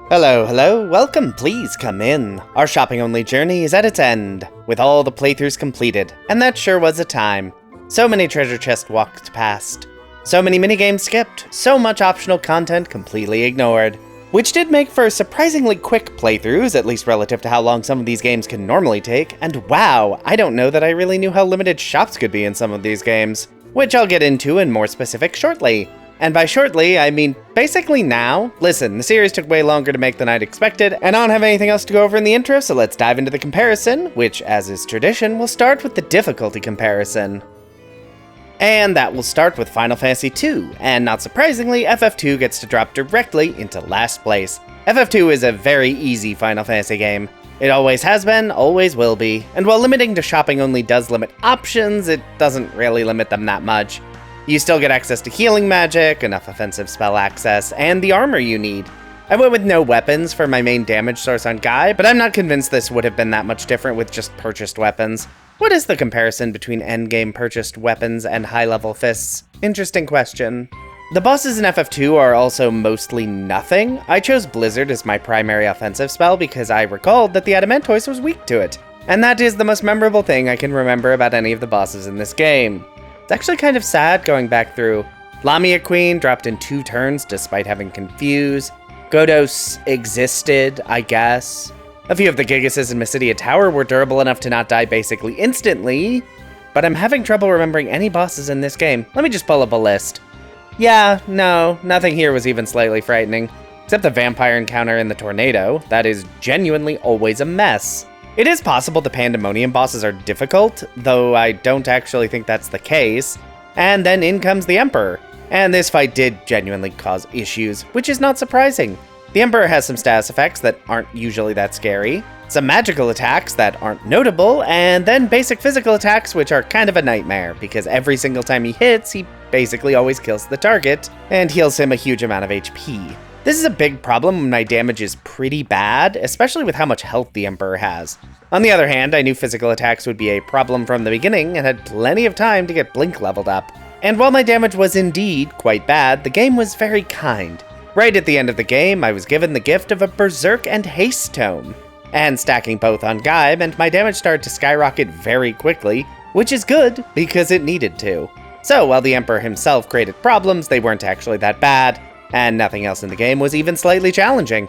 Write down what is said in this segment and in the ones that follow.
Hello, hello, welcome, please come in. Our shopping-only journey is at its end, with all the playthroughs completed, and that sure was a time. So many treasure chests walked past, so many minigames skipped, so much optional content completely ignored. Which did make for surprisingly quick playthroughs, at least relative to how long some of these games can normally take, and wow, I don't know that I really knew how limited shops could be in some of these games, which I'll get into in more specifics shortly. And by shortly, I mean basically now. Listen, the series took way longer to make than I'd expected, and I don't have anything else to go over in the intro, so let's dive into the comparison, which, as is tradition, will start with the difficulty comparison. And that will start with Final Fantasy II, and not surprisingly, FF2 gets to drop directly into last place. FF2 is a very easy Final Fantasy game. It always has been, always will be, and while limiting to shopping only does limit options, it doesn't really limit them that much. You still get access to healing magic, enough offensive spell access, and the armor you need. I went with no weapons for my main damage source on Guy, but I'm not convinced this would have been that much different with just purchased weapons. What is the comparison between endgame purchased weapons and high-level fists? Interesting question. The bosses in FF2 are also mostly nothing. I chose Blizzard as my primary offensive spell because I recalled that the Adamantoise was weak to it, and that is the most memorable thing I can remember about any of the bosses in this game. It's actually kind of sad going back through. Lamia Queen dropped in 2 turns despite having Confuse. Godos existed, I guess. A few of the Gigases in Mysidia Tower were durable enough to not die basically instantly, but I'm having trouble remembering any bosses in this game. Let me just pull up a list. Yeah, no, nothing here was even slightly frightening, except the vampire encounter in the tornado. That is genuinely always a mess. It is possible the Pandemonium bosses are difficult, though I don't actually think that's the case. And then in comes the Emperor. And this fight did genuinely cause issues, which is not surprising. The Emperor has some status effects that aren't usually that scary, some magical attacks that aren't notable, and then basic physical attacks which are kind of a nightmare, because every single time he hits, he basically always kills the target, and heals him a huge amount of HP. This is a big problem when my damage is pretty bad, especially with how much health the Emperor has. On the other hand, I knew physical attacks would be a problem from the beginning and had plenty of time to get Blink leveled up. And while my damage was indeed quite bad, the game was very kind. Right at the end of the game, I was given the gift of a Berserk and Haste Tome. And stacking both on Guy meant my damage started to skyrocket very quickly, which is good because it needed to. So while the Emperor himself created problems, they weren't actually that bad, and nothing else in the game was even slightly challenging.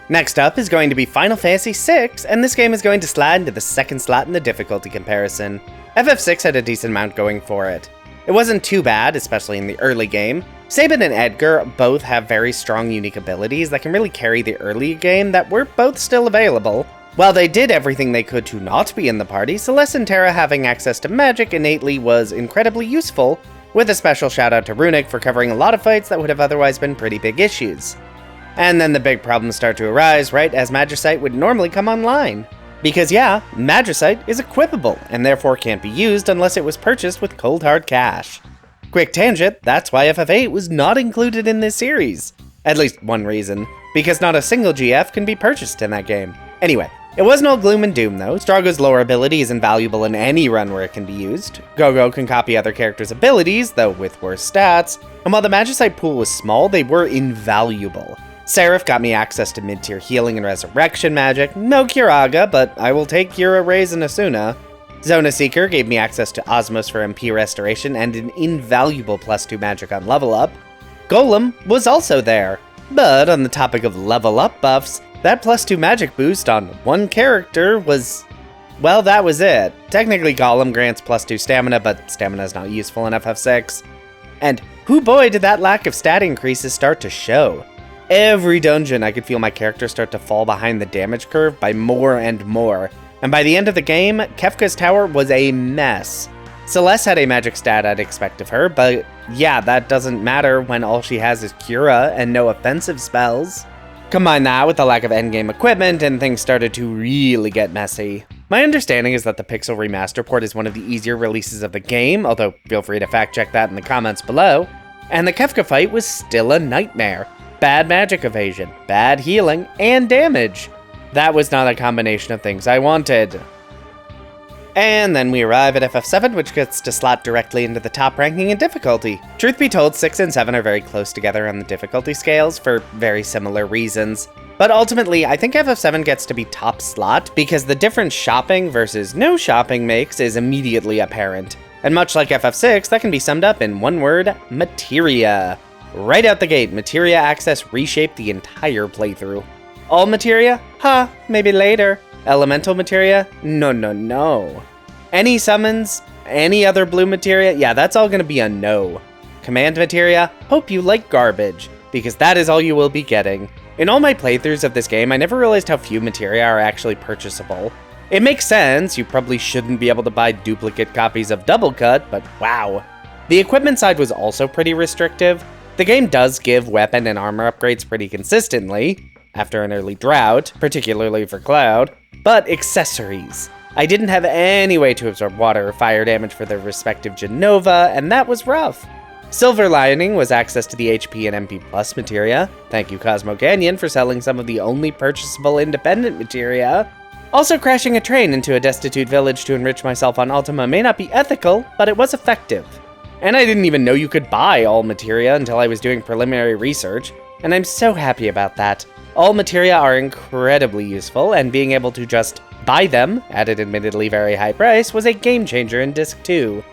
Next up is going to be Final Fantasy VI, and this game is going to slide into the second slot in the difficulty comparison. FF6 had a decent amount going for it. It wasn't too bad, especially in the early game. Sabin and Edgar both have very strong unique abilities that can really carry the early game that were both still available. While they did everything they could to not be in the party, Celeste and Terra having access to magic innately was incredibly useful, with a special shout out to Runic for covering a lot of fights that would have otherwise been pretty big issues. And then the big problems start to arise right as Magicite would normally come online. Because yeah, Magicite is equipable, and therefore can't be used unless it was purchased with cold hard cash. Quick tangent, that's why FF8 was not included in this series. At least one reason, because not a single GF can be purchased in that game. Anyway, it wasn't all gloom and doom though. Strago's lore ability is invaluable in any run where it can be used. Gogo can copy other characters' abilities, though with worse stats, and while the Magicite pool was small, they were invaluable. Seraph got me access to mid-tier healing and resurrection magic, no Curaga, but I will take Cura, Raise, and Asuna. Zona Seeker gave me access to Osmos for MP restoration and an invaluable +2 magic on level up. Golem was also there, but on the topic of level up buffs, that +2 magic boost on one character was, well, that was it. Technically Golem grants +2 stamina, but stamina is not useful in FF6. And hoo boy did that lack of stat increases start to show. Every dungeon I could feel my character start to fall behind the damage curve by more and more. And by the end of the game, Kefka's tower was a mess. Celeste had a magic stat I'd expect of her, but yeah, that doesn't matter when all she has is Cura and no offensive spells. Combine that with the lack of endgame equipment and things started to really get messy. My understanding is that the Pixel Remaster port is one of the easier releases of the game, although feel free to fact check that in the comments below. And the Kefka fight was still a nightmare. Bad magic evasion, bad healing, and damage. That was not a combination of things I wanted. And then we arrive at FF7, which gets to slot directly into the top ranking in difficulty. Truth be told, 6 and 7 are very close together on the difficulty scales for very similar reasons. But ultimately, I think FF7 gets to be top slot because the difference shopping versus no shopping makes is immediately apparent. And much like FF6, that can be summed up in one word: materia. Right out the gate, materia access reshaped the entire playthrough. All materia? Huh, maybe later. Elemental materia? No. Any summons? Any other blue materia? Yeah, that's all gonna be a no. Command materia? Hope you like garbage, because that is all you will be getting. In all my playthroughs of this game, I never realized how few materia are actually purchasable. It makes sense, you probably shouldn't be able to buy duplicate copies of Double Cut, but wow. The equipment side was also pretty restrictive. The game does give weapon and armor upgrades pretty consistently, after an early drought, particularly for Cloud, but accessories. I didn't have any way to absorb water or fire damage for their respective Genova, and that was rough. Silver lining was access to the HP and MP Plus materia. Thank you Cosmo Canyon for selling some of the only purchasable independent materia. Also, crashing a train into a destitute village to enrich myself on Ultima may not be ethical, but it was effective. And I didn't even know you could buy all materia until I was doing preliminary research, and I'm so happy about that. All materia are incredibly useful, and being able to just buy them, at an admittedly very high price, was a game changer in Disc 2.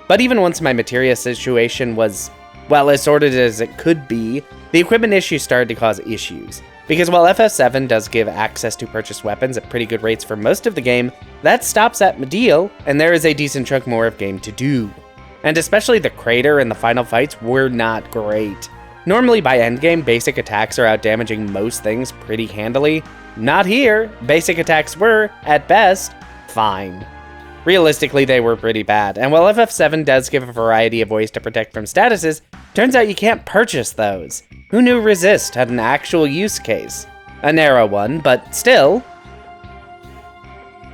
But even once my materia situation was, well, as sorted as it could be, the equipment issue started to cause issues. Because while FF7 does give access to purchase weapons at pretty good rates for most of the game, that stops at Mediel, and there is a decent chunk more of game to do. And especially the crater and the final fights were not great. Normally by endgame, basic attacks are out damaging most things pretty handily. Not here. Basic attacks were, at best, fine. Realistically, they were pretty bad, and while FF7 does give a variety of ways to protect from statuses, turns out you can't purchase those. Who knew Resist had an actual use case? A narrow one, but still.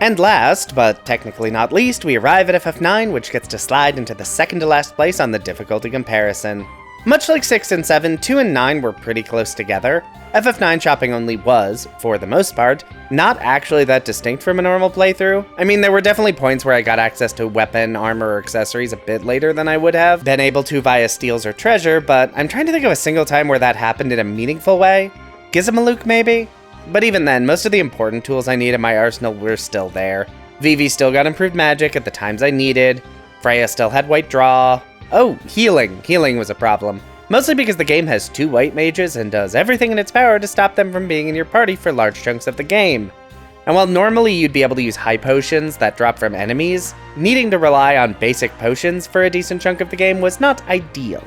And last, but technically not least, we arrive at FF9, which gets to slide into the second to last place on the difficulty comparison. Much like 6 and 7, 2 and 9 were pretty close together. FF9 shopping only was, for the most part, not actually that distinct from a normal playthrough. I mean, there were definitely points where I got access to weapon, armor, or accessories a bit later than I would have been able to via steals or treasure, but I'm trying to think of a single time where that happened in a meaningful way. Gizamalook, maybe? But even then, most of the important tools I need in my arsenal were still there. Vivi still got improved magic at the times I needed. Freya still had white draw. Oh, healing. Healing was a problem. Mostly because the game has 2 white mages and does everything in its power to stop them from being in your party for large chunks of the game. And while normally you'd be able to use high potions that drop from enemies, needing to rely on basic potions for a decent chunk of the game was not ideal.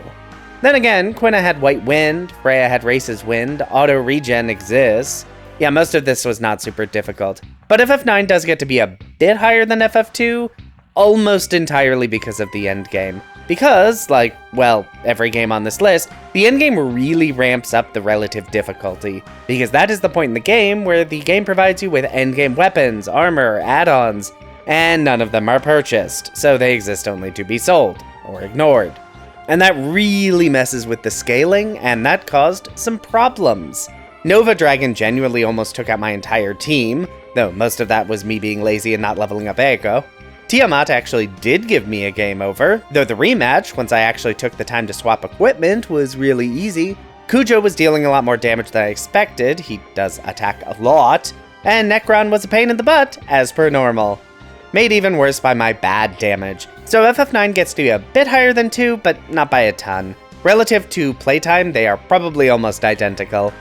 Then again, Quina had White Wind, Freya had Race's Wind, auto regen exists. Yeah, most of this was not super difficult. But FF9 does get to be a bit higher than FF2, almost entirely because of the endgame. Because, like, well, every game on this list, the endgame really ramps up the relative difficulty, because that is the point in the game where the game provides you with endgame weapons, armor, add-ons, and none of them are purchased, so they exist only to be sold, or ignored. And that really messes with the scaling, and that caused some problems. Nova Dragon genuinely almost took out my entire team, though most of that was me being lazy and not leveling up Echo. Tiamat actually did give me a game over, though the rematch, once I actually took the time to swap equipment, was really easy. Kujo was dealing a lot more damage than I expected, he does attack a lot, and Necron was a pain in the butt, as per normal. Made even worse by my bad damage, so FF9 gets to be a bit higher than 2, but not by a ton. Relative to playtime, they are probably almost identical.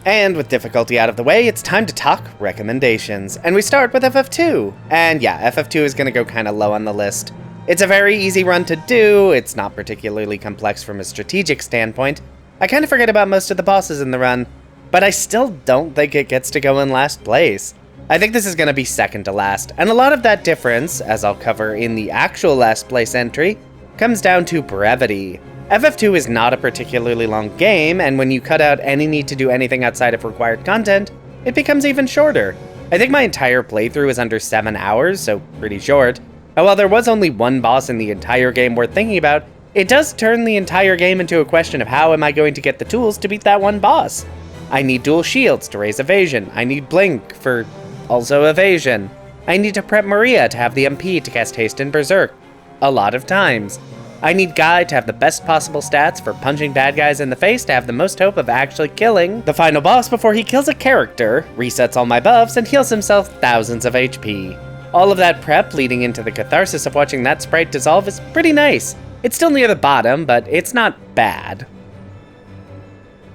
And with difficulty out of the way, it's time to talk recommendations. And we start with FF2. And yeah, FF2 is going to go kind of low on the list. It's a very easy run to do, it's not particularly complex from a strategic standpoint. I kind of forget about most of the bosses in the run, but I still don't think it gets to go in last place. I think this is going to be second to last, and a lot of that difference, as I'll cover in the actual last place entry, comes down to brevity. FF2 is not a particularly long game, and when you cut out any need to do anything outside of required content, it becomes even shorter. I think my entire playthrough is under 7 hours, so pretty short. And while there was only one boss in the entire game worth thinking about, it does turn the entire game into a question of how am I going to get the tools to beat that one boss? I need dual shields to raise evasion, I need blink for also evasion. I need to prep Maria to have the MP to cast Haste and Berserk a lot of times. I need Guy to have the best possible stats for punching bad guys in the face to have the most hope of actually killing the final boss before he kills a character, resets all my buffs, and heals himself thousands of HP. All of that prep leading into the catharsis of watching that sprite dissolve is pretty nice. It's still near the bottom, but it's not bad.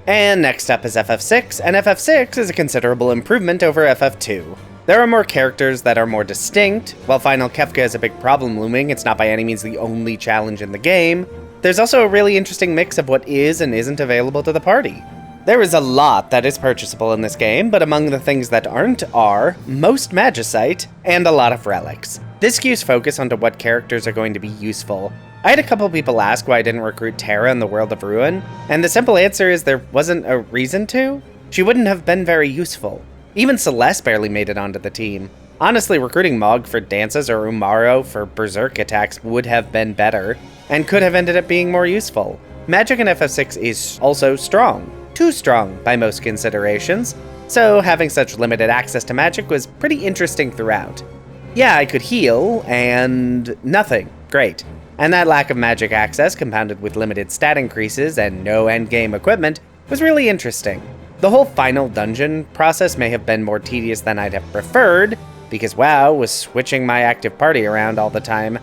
And next up is FF6, and FF6 is a considerable improvement over FF2. There are more characters that are more distinct. While Final Kefka is a big problem looming, it's not by any means the only challenge in the game. There's also a really interesting mix of what is and isn't available to the party. There is a lot that is purchasable in this game, but among the things that aren't are most magicite and a lot of relics. This skews focus onto what characters are going to be useful. I had a couple people ask why I didn't recruit Terra in the World of Ruin, and the simple answer is there wasn't a reason to. She wouldn't have been very useful. Even Celeste barely made it onto the team. Honestly, recruiting Mog for dances or Umaro for berserk attacks would have been better, and could have ended up being more useful. Magic in FF6 is also strong. Too strong by most considerations, so having such limited access to magic was pretty interesting throughout. Yeah, I could heal, and nothing. Great. And that lack of magic access, compounded with limited stat increases and no endgame equipment, was really interesting. The whole final dungeon process may have been more tedious than I'd have preferred, because WoW was switching my active party around all the time.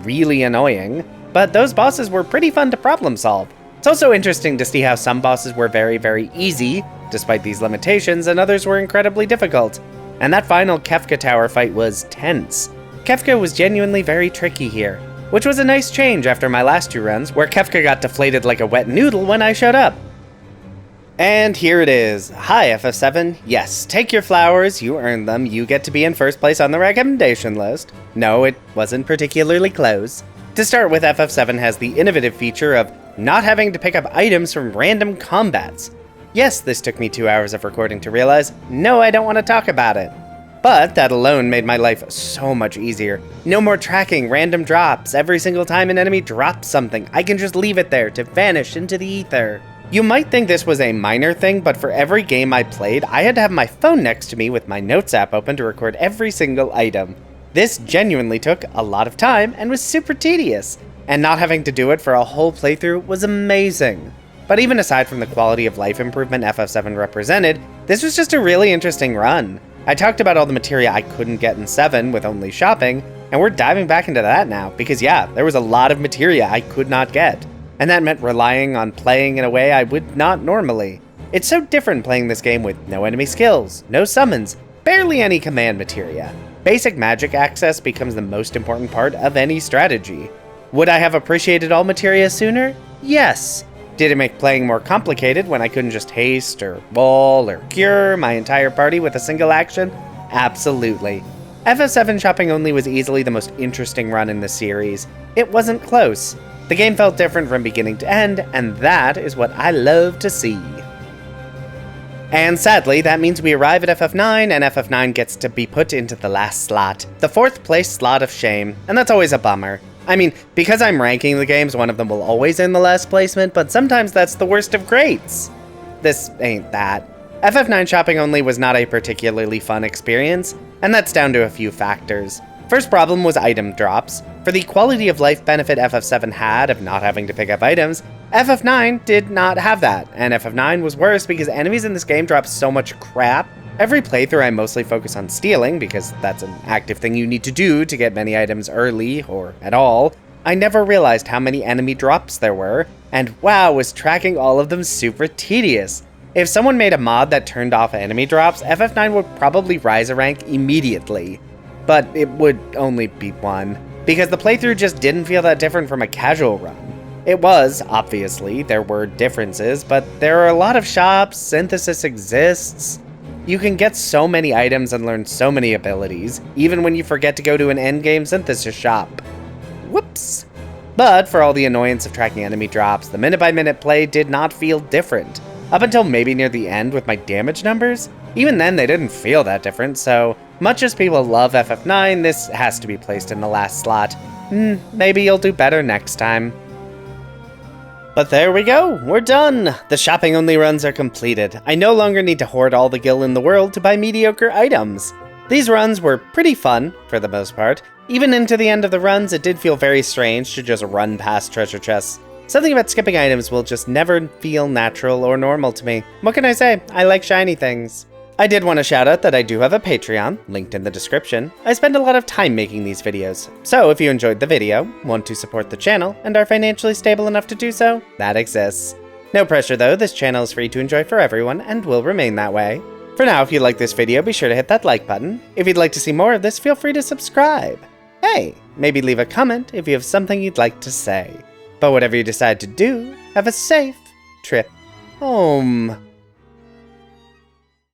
Really annoying. But those bosses were pretty fun to problem solve. It's also interesting to see how some bosses were very, very easy, despite these limitations, and others were incredibly difficult. And that final Kefka tower fight was tense. Kefka was genuinely very tricky here, which was a nice change after my last two runs, where Kefka got deflated like a wet noodle when I showed up. And here it is. Hi, FF7. Yes, take your flowers, you earned them, you get to be in first place on the recommendation list. No, it wasn't particularly close. To start with, FF7 has the innovative feature of not having to pick up items from random combats. Yes, this took me 2 hours of recording to realize, no, I don't want to talk about it. But that alone made my life so much easier. No more tracking random drops. Every single time an enemy drops something, I can just leave it there to vanish into the ether. You might think this was a minor thing, but for every game I played, I had to have my phone next to me with my notes app open to record every single item. This genuinely took a lot of time and was super tedious, and not having to do it for a whole playthrough was amazing. But even aside from the quality of life improvement FF7 represented, this was just a really interesting run. I talked about all the materia I couldn't get in 7 with only shopping, and we're diving back into that now, because yeah, there was a lot of materia I could not get. And that meant relying on playing in a way I would not normally. It's so different playing this game with no enemy skills, no summons, barely any command materia. Basic magic access becomes the most important part of any strategy. Would I have appreciated all materia sooner? Yes. Did it make playing more complicated when I couldn't just haste or wall or cure my entire party with a single action? Absolutely. FF7 shopping only was easily the most interesting run in the series. It wasn't close. The game felt different from beginning to end, and that is what I love to see. And sadly, that means we arrive at FF9, and FF9 gets to be put into the last slot. The 4th place slot of shame, and that's always a bummer. I mean, because I'm ranking the games, one of them will always in the last placement, but sometimes that's the worst of greats. This ain't that. FF9 shopping only was not a particularly fun experience, and that's down to a few factors. First problem was item drops. For the quality of life benefit FF7 had of not having to pick up items, FF9 did not have that, and FF9 was worse because enemies in this game drop so much crap. Every playthrough I mostly focus on stealing, because that's an active thing you need to do to get many items early, or at all. I never realized how many enemy drops there were, and wow, was tracking all of them super tedious. If someone made a mod that turned off enemy drops, FF9 would probably rise a rank immediately. But it would only be one, because the playthrough just didn't feel that different from a casual run. It was, obviously, there were differences, but there are a lot of shops, synthesis exists. You can get so many items and learn so many abilities, even when you forget to go to an endgame synthesis shop. Whoops. But for all the annoyance of tracking enemy drops, the minute-by-minute play did not feel different. Up until maybe near the end with my damage numbers, even then they didn't feel that different, so much as people love FF9, this has to be placed in the last slot. Maybe you'll do better next time. But there we go, we're done! The shopping-only runs are completed. I no longer need to hoard all the gil in the world to buy mediocre items. These runs were pretty fun, for the most part. Even into the end of the runs, it did feel very strange to just run past treasure chests. Something about skipping items will just never feel natural or normal to me. What can I say? I like shiny things. I did want to shout out that I do have a Patreon, linked in the description. I spend a lot of time making these videos, so if you enjoyed the video, want to support the channel, and are financially stable enough to do so, that exists. No pressure though, this channel is free to enjoy for everyone, and will remain that way. For now, if you like this video, be sure to hit that like button. If you'd like to see more of this, feel free to subscribe. Hey, maybe leave a comment if you have something you'd like to say. But whatever you decide to do, have a safe trip home.